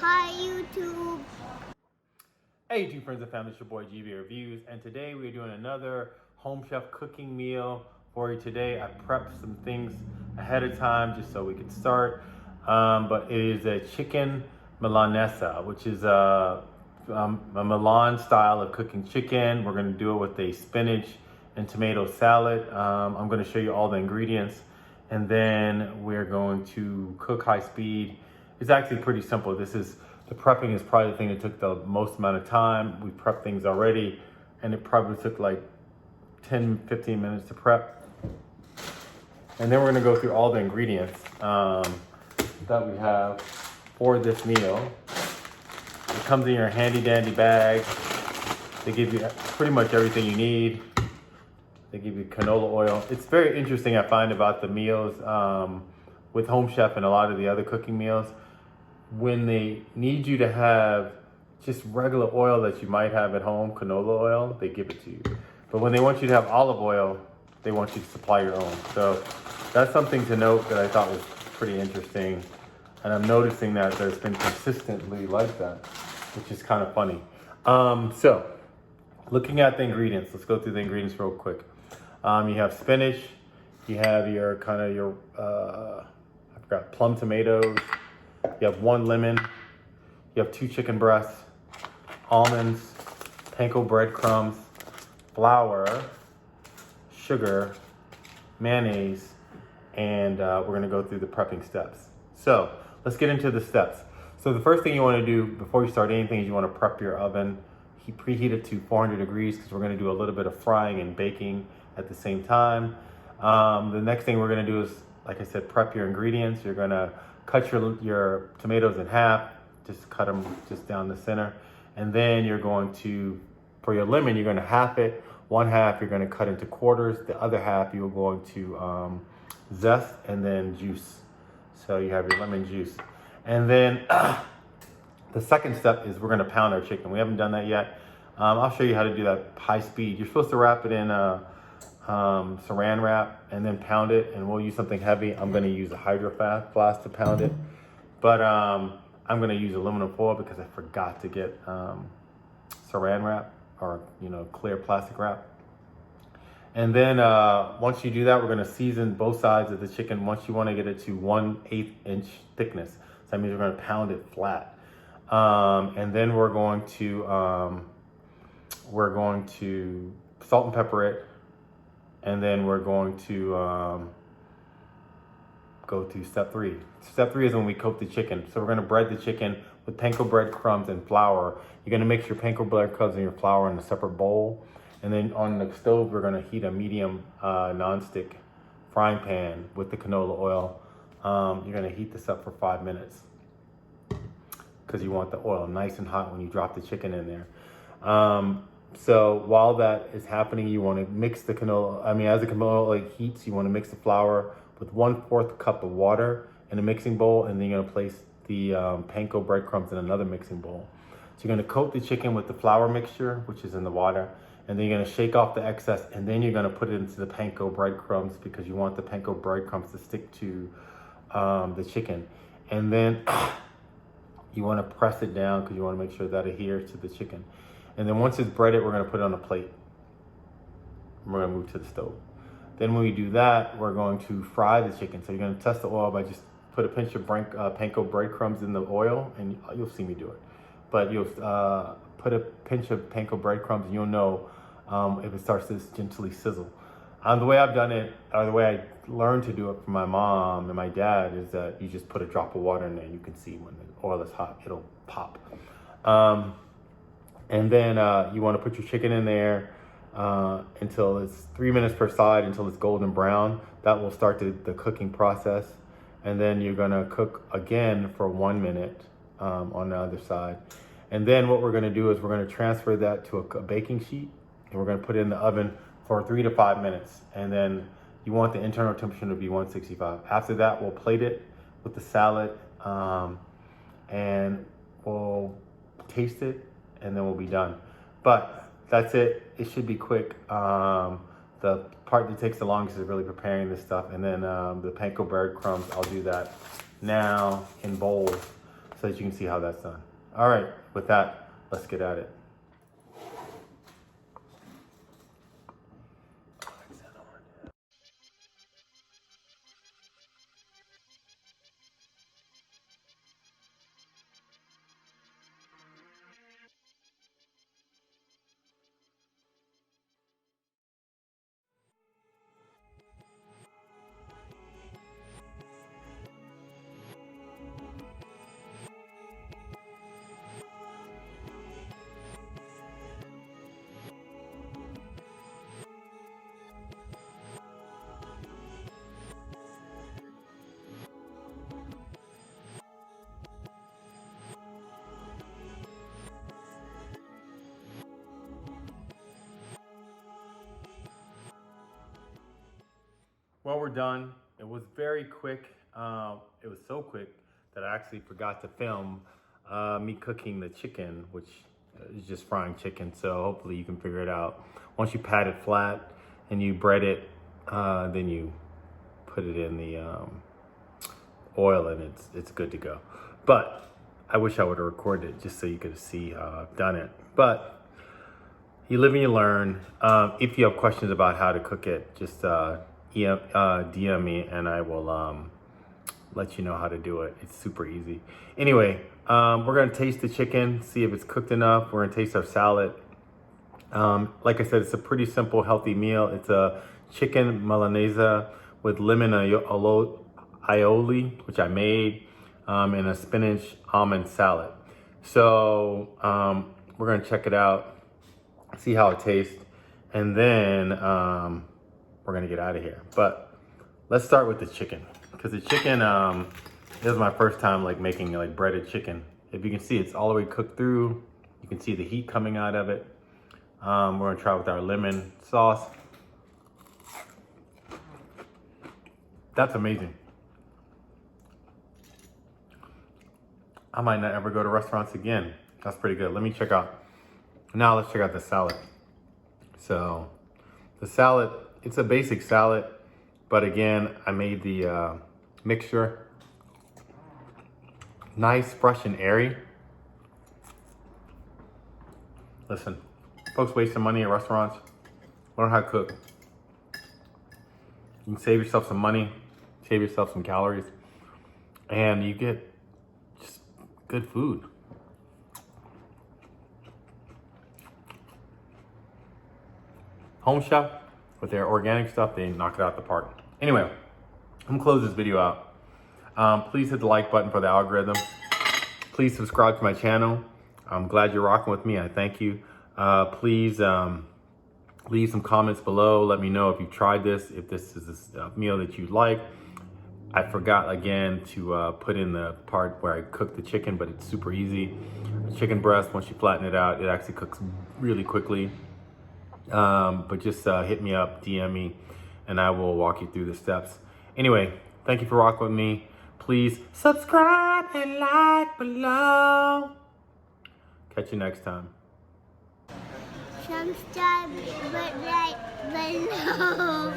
Hi YouTube. Hey YouTube friends and family, it's your boy GB Reviews, and today we're doing another home chef cooking meal for you today. I prepped some things ahead of time just so we could start, but it is a chicken Milanesa, which is a Milan style of cooking chicken. We're going to do it with a spinach and tomato salad. I'm going to show you all the ingredients, and then we're going to cook high speed. It's actually pretty simple. The prepping is probably the thing that took the most amount of time. We prepped things already, and it probably took like 10-15 minutes to prep. And then we're gonna go through all the ingredients that we have for this meal. It comes in your handy dandy bag. They give you pretty much everything you need. They give you canola oil. It's very interesting, I find, about the meals with Home Chef and a lot of the other cooking meals. When they need you to have just regular oil that you might have at home, canola oil, they give it to you. But when they want you to have olive oil, they want you to supply your own. So that's something to note that I thought was pretty interesting. And I'm noticing that there's been consistently like that, which is kind of funny. So looking at the ingredients, let's go through the ingredients real quick. You have spinach, you have your I've got plum tomatoes, you have 1 lemon, you have 2 chicken breasts, almonds, panko breadcrumbs, flour, sugar, mayonnaise, and we're gonna go through the prepping steps. So let's get into the steps. So the first thing you wanna do before you start anything is you wanna prep your oven. Preheat it to 400 degrees because we're gonna do a little bit of frying and baking at the same time. The next thing we're gonna do is, like I said, prep your ingredients. You're gonna cut your tomatoes in half, just cut them just down the center. And then you're going to, for your lemon, you're gonna half it. One half you're gonna cut into quarters. The other half you're going to zest and then juice. So you have your lemon juice. And then the second step is we're gonna pound our chicken. We haven't done that yet. I'll show you how to do that high speed. You're supposed to wrap it in saran wrap and then pound it, and we'll use something heavy. I'm going to use a hydro flask to pound it, but I'm going to use aluminum foil because I forgot to get saran wrap or clear plastic wrap. And then once you do that, we're going to season both sides of the chicken. Once you want to get it to 1/8 inch thickness, so that means we're going to pound it flat, and then we're going to salt and pepper it. And then we're going to go to step 3. Step 3 is when we coat the chicken. So we're going to bread the chicken with panko breadcrumbs and flour. You're going to mix your panko breadcrumbs and your flour in a separate bowl. And then on the stove, we're going to heat a medium non-stick frying pan with the canola oil. You're going to heat this up for 5 minutes because you want the oil nice and hot when you drop the chicken in there. So while that is happening, you want to mix the canola. As the canola oil heats, you want to mix the flour with 1/4 cup of water in a mixing bowl, and then you're going to place the panko breadcrumbs in another mixing bowl. So you're going to coat the chicken with the flour mixture, which is in the water, and then you're going to shake off the excess, and then you're going to put it into the panko breadcrumbs because you want the panko breadcrumbs to stick to the chicken. And then you want to press it down because you want to make sure that adheres to the chicken. And then once it's breaded, we're going to put it on a plate. We're going to move to the stove. Then when we do that, we're going to fry the chicken. So you're going to test the oil by just put a pinch of panko breadcrumbs in the oil, and you'll see me do it. But you'll put a pinch of panko breadcrumbs, and you'll know if it starts to gently sizzle. The way I've done it, or the way I learned to do it from my mom and my dad, is that you just put a drop of water in there, and you can see when the oil is hot, it'll pop. And then you want to put your chicken in there until it's 3 minutes per side, until it's golden brown. That will start the cooking process. And then you're going to cook again for 1 minute on the other side. And then what we're going to do is we're going to transfer that to a baking sheet, and we're going to put it in the oven for 3 to 5 minutes. And then you want the internal temperature to be 165. After that, we'll plate it with the salad, and we'll taste it, and then we'll be done. But that's it. It should be quick. The part that takes the longest is really preparing this stuff, and then the panko breadcrumbs, I'll do that now in bowls. so that you can see how that's done. All right, with that, let's get at it. Well, we're done. It was very quick. It was so quick that I actually forgot to film me cooking the chicken, which is just frying chicken. So hopefully you can figure it out. Once you pat it flat and you bread it, then you put it in the oil and it's good to go. But I wish I would have recorded it just so you could see how I've done it. But you live and you learn. If you have questions about how to cook it, just DM me and I will let you know how to do it. It's super easy. Anyway, we're gonna taste the chicken, see if it's cooked enough. We're gonna taste our salad. Like I said, it's a pretty simple, healthy meal. It's a chicken Milanesa with lemon aioli, which I made, and a spinach almond salad. So we're gonna check it out, see how it tastes, and then we're gonna get out of here. But let's start with the chicken, because the chicken, this is my first time like making like breaded chicken. If you can see, it's all the way cooked through. You can see the heat coming out of it. We're gonna try with our lemon sauce. That's amazing. I might not ever go to restaurants again. That's pretty good. Let me check out. Now let's check out the salad. So the salad, it's a basic salad, but again, I made the mixture nice, fresh, and airy. Listen, folks wasting money at restaurants, learn how to cook. You can save yourself some money, save yourself some calories, and you get just good food. Home Chef, with their organic stuff, they knock it out the park. Anyway, I'm gonna close this video out. Please hit the like button for the algorithm. Please subscribe to my channel. I'm glad you're rocking with me. I thank you. Please leave some comments below. Let me know if you've tried this, if this is a meal that you like. I forgot again to put in the part where I cook the chicken, but it's super easy. Chicken breast, once you flatten it out, it actually cooks really quickly. But just hit me up, DM me, and I will walk you through the steps. Anyway, thank you for rocking with me. Please subscribe and like below. Catch you next time. Subscribe, but like below.